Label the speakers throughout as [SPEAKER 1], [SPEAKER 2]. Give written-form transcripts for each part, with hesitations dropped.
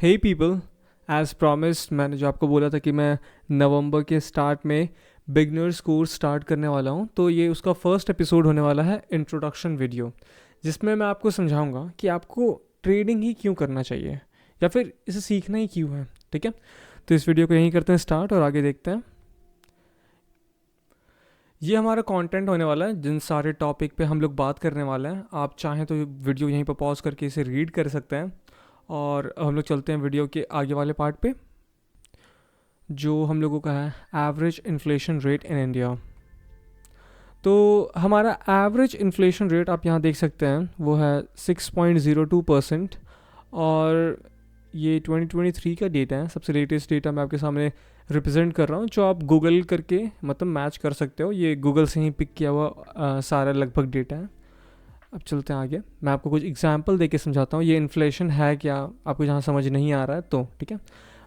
[SPEAKER 1] हे people, as promised मैंने जो आपको बोला था कि मैं नवंबर के स्टार्ट में बिगनर्स कोर्स स्टार्ट करने वाला हूँ, तो ये उसका फर्स्ट एपिसोड होने वाला है, इंट्रोडक्शन वीडियो, जिसमें मैं आपको समझाऊंगा कि आपको ट्रेडिंग ही क्यों करना चाहिए या फिर इसे सीखना ही क्यों है। ठीक है, तो इस वीडियो को यहीं करते हैं स्टार्ट और आगे देखते हैं। ये हमारा कंटेंट होने वाला है, जिन सारे टॉपिक पे हम लोग बात करने वाले हैं। आप चाहें तो वीडियो यहीं पर पॉज करके इसे रीड कर सकते हैं और हम लोग चलते हैं वीडियो के आगे वाले पार्ट पे, जो हम लोगों का है average inflation rate in India. तो हमारा एवरेज इन्फ्लेशन रेट आप यहाँ देख सकते हैं, वो है 6.02%। और ये 2023 का डेटा है, सबसे लेटेस्ट डेटा मैं आपके सामने रिप्रेजेंट कर रहा हूँ, जो आप गूगल करके मतलब मैच कर सकते हो। ये गूगल से ही पिक किया हुआ सारा लगभग डेटा है। अब चलते हैं आगे, मैं आपको कुछ एग्जांपल देके समझाता हूँ ये इन्फ्लेशन है क्या, आपको जहाँ समझ नहीं आ रहा है तो। ठीक है,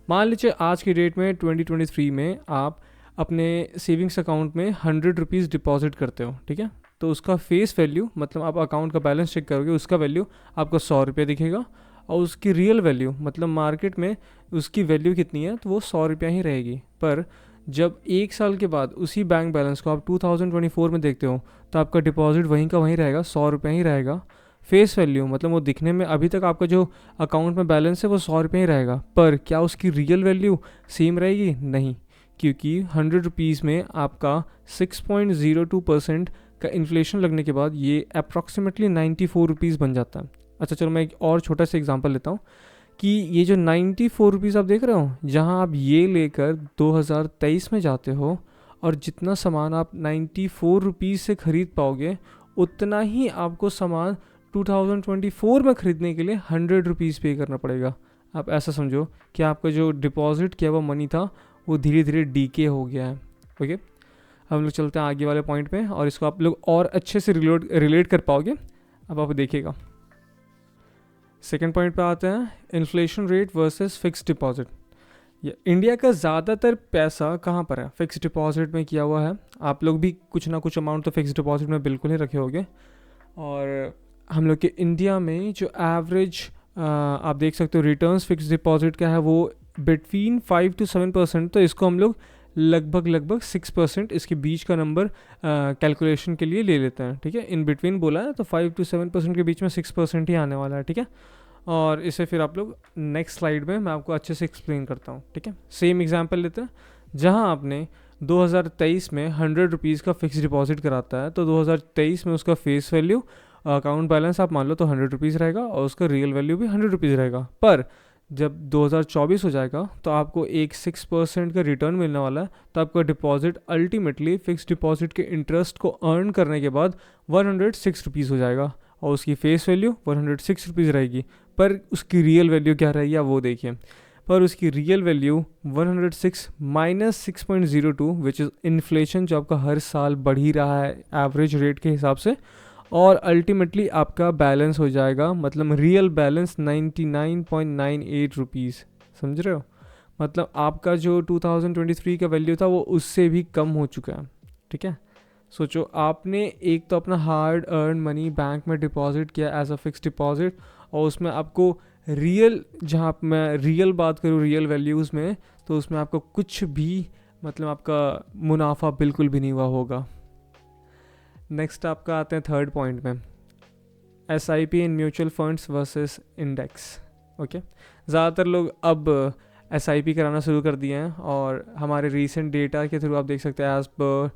[SPEAKER 1] मान लीजिए आज की डेट में 2023 में आप अपने सेविंग्स अकाउंट में 100 रुपीज़ डिपॉजिट करते हो। ठीक है, तो उसका फेस वैल्यू, मतलब आप अकाउंट का बैलेंस चेक करोगे, उसका वैल्यू आपको 100 रुपये दिखेगा। और उसकी रियल वैल्यू, मतलब मार्केट में उसकी वैल्यू कितनी है, तो वो 100 रुपया ही रहेगी। पर जब एक साल के बाद उसी बैंक बैलेंस को आप 2024 में देखते हो, तो आपका डिपॉजिट वहीं का वहीं रहेगा, 100 रुपया ही रहेगा। फेस वैल्यू मतलब वो दिखने में अभी तक आपका जो अकाउंट में बैलेंस है वो 100 रुपये ही रहेगा, पर क्या उसकी रियल वैल्यू सेम रहेगी? नहीं, क्योंकि 100 रुपीज़ में आपका 6.02% का इन्फ्लेशन लगने के बाद ये अप्रॉक्सीमेटली 94 रुपीज़ बन जाता है। अच्छा चलो, मैं एक और छोटा सा एग्जांपल लेता हूँ कि ये जो 94 रुपीज़ आप देख रहे हो, जहाँ आप ये लेकर 2023 में जाते हो और जितना सामान आप 94 रुपीज़ से ख़रीद पाओगे, उतना ही आपको सामान 2024 में ख़रीदने के लिए 100 रुपीज़ पे करना पड़ेगा। आप ऐसा समझो कि आपका जो डिपॉजिट किया हुआ मनी था वो धीरे धीरे डीके हो गया है। ओके, हम लोग चलते हैं आगे वाले पॉइंट पे और इसको आप लोग और अच्छे से रिलेट कर पाओगे। अब आप देखिएगा, सेकेंड पॉइंट पे आते हैं, inflation rate versus fixed deposit. India का ज़्यादातर पैसा कहाँ पर है? फिक्स डिपॉजिट में किया हुआ है। आप लोग भी कुछ ना कुछ अमाउंट तो फिक्स डिपॉजिट में बिल्कुल ही रखे होगे। और हम लोग के इंडिया में जो एवरेज आप देख सकते हो रिटर्न्स फिक्स डिपॉजिट का है, वो बिटवीन 5 to 7%। तो इसको हम लोग लगभग 6% इसके बीच का नंबर कैलकुलेशन के लिए ले लेते हैं। ठीक है, इन बिटवीन बोला है तो 5 to 7% के बीच में 6% ही आने वाला है। ठीक है, और इसे फिर आप लोग नेक्स्ट स्लाइड में मैं आपको अच्छे से एक्सप्लेन करता हूँ। ठीक है, सेम एग्जांपल लेते हैं, जहाँ आपने 2023 में 100 रुपीज़ का फिक्स डिपॉजिट कराता है, तो 2023 में उसका फेस वैल्यू अकाउंट बैलेंस आप मान लो तो 100 रुपीज़ रहेगा और उसका रियल वैल्यू भी 100 रुपीज़ रहेगा। पर जब 2024 हो जाएगा तो आपको एक 6% का रिटर्न मिलने वाला है, तो आपका डिपॉजिट अल्टीमेटली फिक्स डिपॉजिट के इंटरेस्ट को अर्न करने के बाद 106 रुपीज़ हो जाएगा और उसकी फेस वैल्यू 106 रुपीज़ रहेगी। पर उसकी रियल वैल्यू क्या रहेगी आप वो देखिए, पर उसकी real value 106 minus 6.02 which is inflation, जो आपका हर साल बढ़ ही रहा है एवरेज रेट के हिसाब से। और अल्टीमेटली आपका बैलेंस हो जाएगा, मतलब रियल बैलेंस 99.98 रुपीज़। समझ रहे हो? मतलब आपका जो 2023 का वैल्यू था वो उससे भी कम हो चुका है। ठीक है, सोचो, आपने एक तो अपना हार्ड अर्न मनी बैंक में डिपॉजिट किया एज अ फिक्स डिपॉजिट, और उसमें आपको रियल, जहाँ मैं रियल बात करूँ रियल वैल्यूज़ में, तो उसमें आपको कुछ भी, मतलब आपका मुनाफा बिल्कुल भी नहीं हुआ होगा। नेक्स्ट आपका आते हैं थर्ड पॉइंट में, SIP in mutual funds versus index. Okay, ज़्यादातर लोग अब SIP कराना शुरू कर दिए हैं और हमारे रीसेंट डेटा के थ्रू आप देख सकते हैं, as per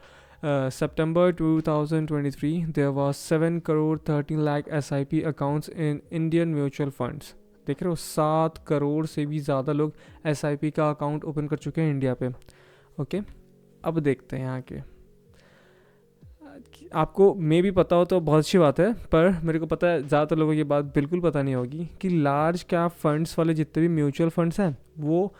[SPEAKER 1] September 2023 there was 7 crore 13 lakh SIP accounts in Indian mutual funds। देख रहे हो, 7 करोड़ से भी ज़्यादा लोग SIP का अकाउंट ओपन कर चुके हैं इंडिया पे। ओके, अब देखते हैं यहाँ के, आपको मे भी पता हो तो बहुत अच्छी बात है, पर मेरे को पता है ज़्यादातर लोगों की बात बिल्कुल पता नहीं होगी कि लार्ज कैप फंड्स वाले जितने भी म्यूचुअल फंड्स हैं वो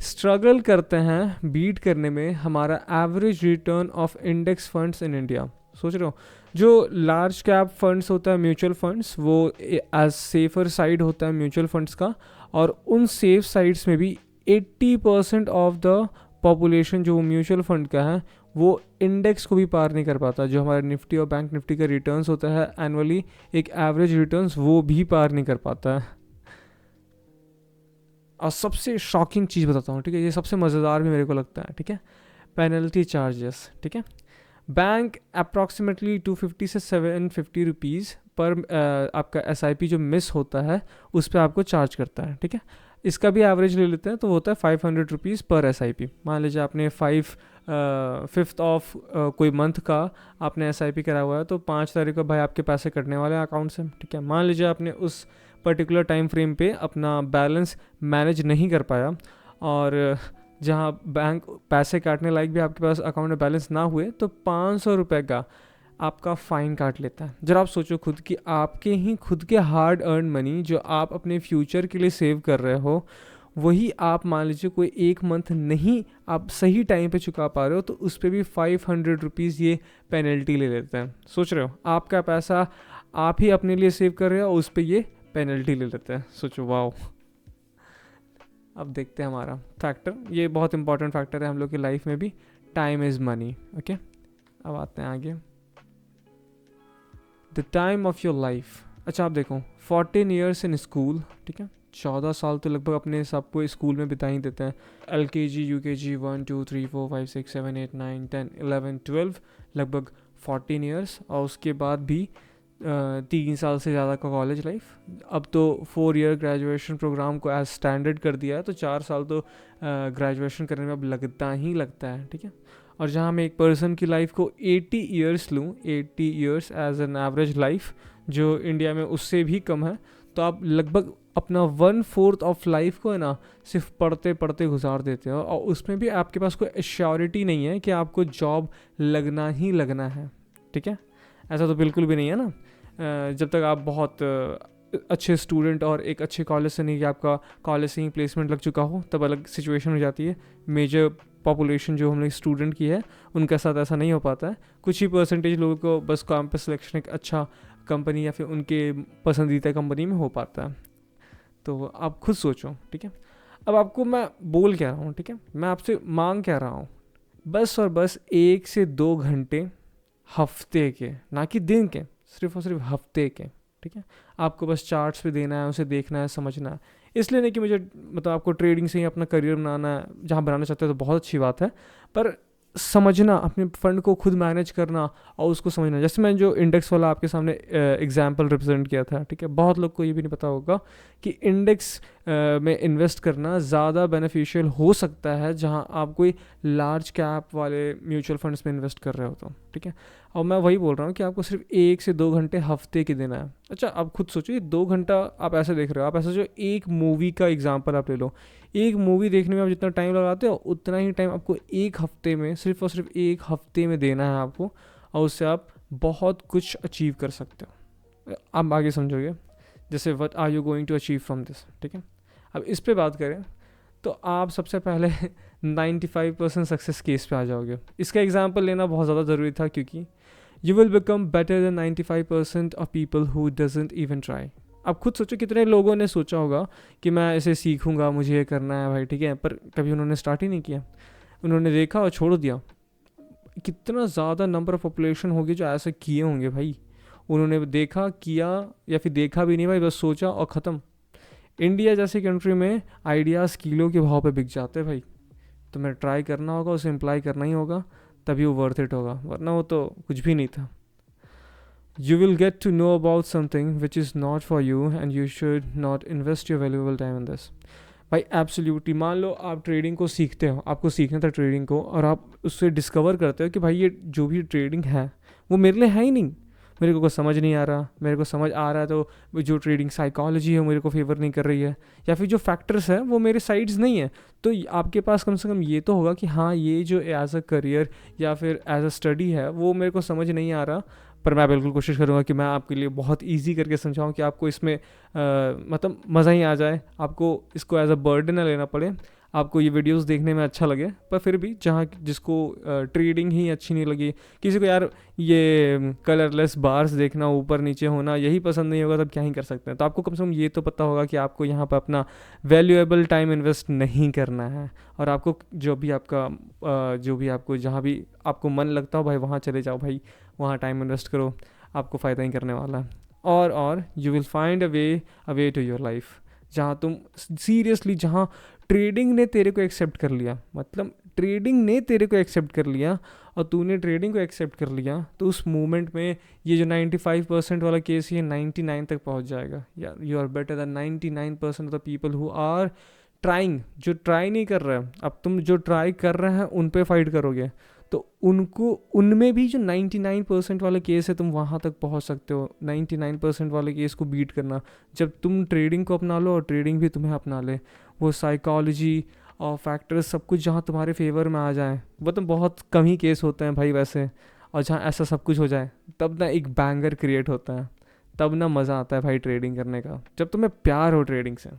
[SPEAKER 1] स्ट्रगल करते हैं बीट करने में हमारा average return of index funds in India. सोच रहे हो, जो लार्ज कैप फंड्स होता है म्यूचुअल फंड्स, वो एज सेफर साइड होता है म्यूचुअल फंड्स का, और उन सेफ साइड्स में भी 80% ऑफ द पॉपुलेशन जो म्यूचुअल फंड का है वो इंडेक्स को भी पार नहीं कर पाता। जो हमारा निफ्टी और बैंक निफ्टी का रिटर्न्स होता है एनुअली, एक एवरेज रिटर्न्स, वो भी पार नहीं कर पाता है। और सबसे शॉकिंग चीज़ बताता हूँ, ठीक है, ये सबसे मज़ेदार भी मेरे को लगता है, ठीक है, पेनल्टी चार्जेस, ठीक है। बैंक अप्रॉक्सीमेटली 250 से 750 रुपीज़ पर आपका SIP जो मिस होता है उस पर आपको चार्ज करता है, ठीक है। इसका भी एवरेज ले लेते हैं तो होता है 500 रुपीज़ पर SIP। मान लीजिए आपने 5th ऑफ कोई मंथ का आपने SIP करा हुआ है, तो 5 तारीख को भाई आपके पैसे कटने वाले हैं अकाउंट से, ठीक है। मान लीजिए आपने उस पर्टिकुलर टाइम फ्रेम पे अपना बैलेंस मैनेज नहीं कर पाया, और जहाँ बैंक पैसे काटने लायक भी आपके पास अकाउंट में बैलेंस ना हुए, तो 500 रुपये का आपका फ़ाइन काट लेता है। जरा आप सोचो खुद कि आपके ही खुद के हार्ड अर्न मनी जो आप अपने फ्यूचर के लिए सेव कर रहे हो, वही आप मान लीजिए कोई एक मंथ नहीं आप सही टाइम पे चुका पा रहे हो, तो उस पर भी 500 रुपीज़ ये पेनल्टी ले लेते हैं। सोच रहे हो, आपका पैसा आप ही अपने लिए सेव कर रहे हो, उस पर ये पेनल्टी ले लेते हैं। सोचो, वाओ। अब देखते हैं हमारा फैक्टर, ये बहुत इंपॉर्टेंट फैक्टर है हम लोग की लाइफ में भी, टाइम इज़ मनी, ओके। अब आते हैं आगे, the time of your life. अच्छा आप देखो, 14 ईयर्स इन स्कूल, ठीक है, 14 साल तो लगभग अपने सबको स्कूल में बिता ही देते हैं। LKG UKG 1 2 3 4 5 6 7 8 9 10 11 12, लगभग 14 ईयर्स, और उसके बाद भी 3 साल से ज़्यादा का कॉलेज लाइफ। अब तो 4 ईयर ग्रेजुएशन प्रोग्राम को एज स्टैंडर्ड कर दिया है, तो 4 साल तो ग्रेजुएशन करने में अब लगता ही लगता है, ठीक है। और जहाँ मैं एक पर्सन की लाइफ को 80 ईयर्स लूँ, 80 years as an average life, जो इंडिया में उससे भी कम है, तो आप लगभग अपना 1/4 ऑफ लाइफ को है ना सिर्फ पढ़ते पढ़ते गुजार देते हो, और उसमें भी आपके पास कोई एश्योरिटी नहीं है कि आपको जॉब लगना ही लगना है, ठीक है। ऐसा तो बिल्कुल भी नहीं है ना। जब तक आप बहुत अच्छे स्टूडेंट और एक अच्छे कॉलेज से नहीं, कि आपका कॉलेज से ही प्लेसमेंट लग चुका हो, तब अलग सिचुएशन हो जाती है। मेजर पॉपुलेशन जो हम लोग स्टूडेंट की है, उनके साथ ऐसा नहीं हो पाता है। कुछ ही परसेंटेज लोगों को बस कैंपस सिलेक्शन एक अच्छा कंपनी या फिर उनके पसंदीदा कंपनी में हो पाता है। तो आप खुद सोचो, ठीक है। अब आपको मैं बोल क्या रहा हूँ, ठीक है, मैं आपसे मांग क्या रहा हूँ, बस और बस 1 से 2 घंटे हफ्ते के, ना कि दिन के, सिर्फ और सिर्फ हफ्ते के, ठीक है। आपको बस चार्ट्स पे देना है, उसे देखना है, समझना है। इसलिए नहीं कि मुझे मतलब आपको ट्रेडिंग से ही अपना करियर बनाना है, जहाँ बनाना चाहते हो तो बहुत अच्छी बात है, पर समझना, अपने फंड को खुद मैनेज करना और उसको समझना। जैसे मैं जो इंडेक्स वाला आपके सामने एग्जांपल रिप्रेजेंट किया था, ठीक है, बहुत लोग को ये भी नहीं पता होगा कि इंडेक्स में इन्वेस्ट करना ज़्यादा बेनिफिशियल हो सकता है जहां आप कोई लार्ज कैप वाले म्यूचुअल फंड्स में इन्वेस्ट कर रहे हो, तो ठीक है। और मैं वही बोल रहा हूँ कि आपको सिर्फ 1 से 2 घंटे हफ्ते के देना है। अच्छा आप खुद सोचो, ये 2 घंटा आप ऐसे देख रहे हो, आप ऐसा जो एक मूवी का एग्जाम्पल आप ले लो, एक मूवी देखने में आप जितना टाइम लगाते हो, उतना ही टाइम आपको एक हफ्ते में, सिर्फ और सिर्फ एक हफ्ते में देना है आपको, और उससे आप बहुत कुछ अचीव कर सकते हो। आप आगे समझोगे, जैसे what are you going to achieve from this, ठीक है। अब इस पे बात करें तो आप सबसे पहले 95% सक्सेस केस पे आ जाओगे। इसका एग्जाम्पल लेना बहुत ज़्यादा ज़रूरी था, क्योंकि you will become better than 95% of people who doesn't even try. अब खुद सोचो, कितने लोगों ने सोचा होगा कि मैं इसे सीखूंगा, मुझे ये करना है भाई, ठीक है, पर कभी उन्होंने स्टार्ट ही नहीं किया, उन्होंने देखा और छोड़ दिया। कितना ज़्यादा नंबर ऑफ पॉपुलेशन होगी जो ऐसे किए होंगे भाई, उन्होंने देखा, किया, या फिर देखा भी नहीं भाई, बस सोचा और ख़त्म। इंडिया जैसी कंट्री में आइडियाज़ किलो के भाव पे बिक जाते हैं भाई। तुम्हें ट्राई करना होगा, उसे इम्प्लाई करना ही होगा, तभी वो वर्थ इट होगा, वरना वो तो कुछ भी नहीं था। You will get to know about something which is not for you and you should not invest your valuable time in this. भाई एब्सोल्युटली, मान लो आप ट्रेडिंग को सीखते हो, आपको सीखना था ट्रेडिंग को, और आप उससे डिस्कवर करते हो कि भाई ये जो भी ट्रेडिंग है वो मेरे लिए है ही नहीं, मेरे को कुछ समझ नहीं आ रहा, मेरे को समझ आ रहा है तो जो ट्रेडिंग साइकोलॉजी है मेरे को फेवर नहीं कर रही है, या फिर जो फैक्टर्स हैं वो मेरे साइड्स नहीं है, तो आपके पास कम से कम ये तो होगा कि हाँ ये जो एज अ करियर या फिर एज अ स्टडी है वो मेरे को समझ नहीं आ रहा, पर मैं बिल्कुल कोशिश करूँगा कि मैं आपके लिए बहुत इजी करके समझाऊँ कि आपको इसमें मतलब मज़ा ही आ जाए, आपको इसको एज अ बर्डन ना लेना पड़े, आपको ये वीडियोस देखने में अच्छा लगे। पर फिर भी जहाँ जिसको ट्रेडिंग ही अच्छी नहीं लगी, किसी को यार ये कलरलेस बार्स देखना, ऊपर नीचे होना यही पसंद नहीं होगा, तब क्या ही कर सकते हैं। तो आपको कम से कम ये तो पता होगा कि आपको यहाँ पर अपना वैल्यूएबल टाइम इन्वेस्ट नहीं करना है, और आपको जो भी आपको जहाँ भी आपको मन लगता हो भाई वहाँ चले जाओ भाई, वहाँ टाइम इन्वेस्ट करो, आपको फ़ायदा ही करने वाला है। और you will find a way to your life. जहाँ तुम सीरियसली, जहाँ ट्रेडिंग ने तेरे को एक्सेप्ट कर लिया, मतलब ट्रेडिंग ने तेरे को एक्सेप्ट कर लिया और तूने ट्रेडिंग को एक्सेप्ट कर लिया, तो उस मोमेंट में ये जो 95% वाला केस ये 99 तक पहुंच जाएगा। या you are better than 99% of the people who are trying. जो ट्राई नहीं कर रहा है, अब तुम जो ट्राई कर रहे हैं उन पे फाइट करोगे तो उनको, उनमें भी जो 99% वाला केस है तुम वहाँ तक पहुँच सकते हो। 99% वाले केस को बीट करना, जब तुम ट्रेडिंग को अपना लो और ट्रेडिंग भी तुम्हें अपना ले, वो साइकोलॉजी और फैक्टर्स सब कुछ जहाँ तुम्हारे फेवर में आ जाए, वो तो बहुत कम ही केस होते हैं भाई वैसे। और जहाँ ऐसा सब कुछ हो जाए तब ना एक बैंगर क्रिएट होता है, तब ना मज़ा आता है भाई ट्रेडिंग करने का। जब तुम्हें प्यार हो ट्रेडिंग से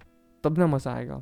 [SPEAKER 1] तब ना मज़ा आएगा।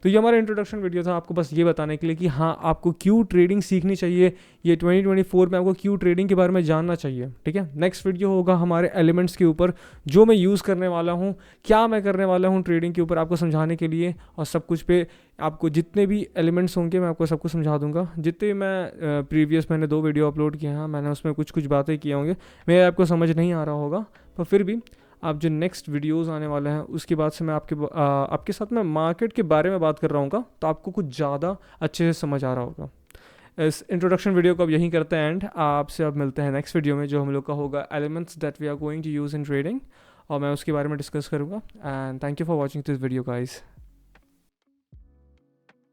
[SPEAKER 1] तो ये हमारा इंट्रोडक्शन वीडियो था, आपको बस ये बताने के लिए कि हाँ आपको क्यों ट्रेडिंग सीखनी चाहिए, ये 2024 में आपको क्यों ट्रेडिंग के बारे में जानना चाहिए। ठीक है, नेक्स्ट वीडियो होगा हमारे एलिमेंट्स के ऊपर, जो मैं यूज़ करने वाला हूँ, क्या मैं करने वाला हूँ ट्रेडिंग के ऊपर आपको समझाने के लिए, और सब कुछ पे आपको जितने भी एलिमेंट्स होंगे मैं आपको सब कुछ समझा दूंगा। जितने मैं प्रीवियस मैंने 2 वीडियो अपलोड किए हैं, मैंने उसमें कुछ कुछ बातें किए होंगे, मेरे आपको समझ नहीं आ रहा होगा, पर फिर भी आप जो नेक्स्ट वीडियोस आने वाले हैं उसके बाद से मैं आपके साथ में मार्केट के बारे में बात कर रहा हूँ, तो आपको कुछ ज़्यादा अच्छे से समझ आ रहा होगा। इस इंट्रोडक्शन वीडियो को अब यहीं करते हैं एंड आपसे अब मिलते हैं नेक्स्ट वीडियो में, जो हम लोग का होगा elements that we are going to use in trading, और मैं उसके बारे में डिस्कस करूँगा। And thank you for watching this video guys.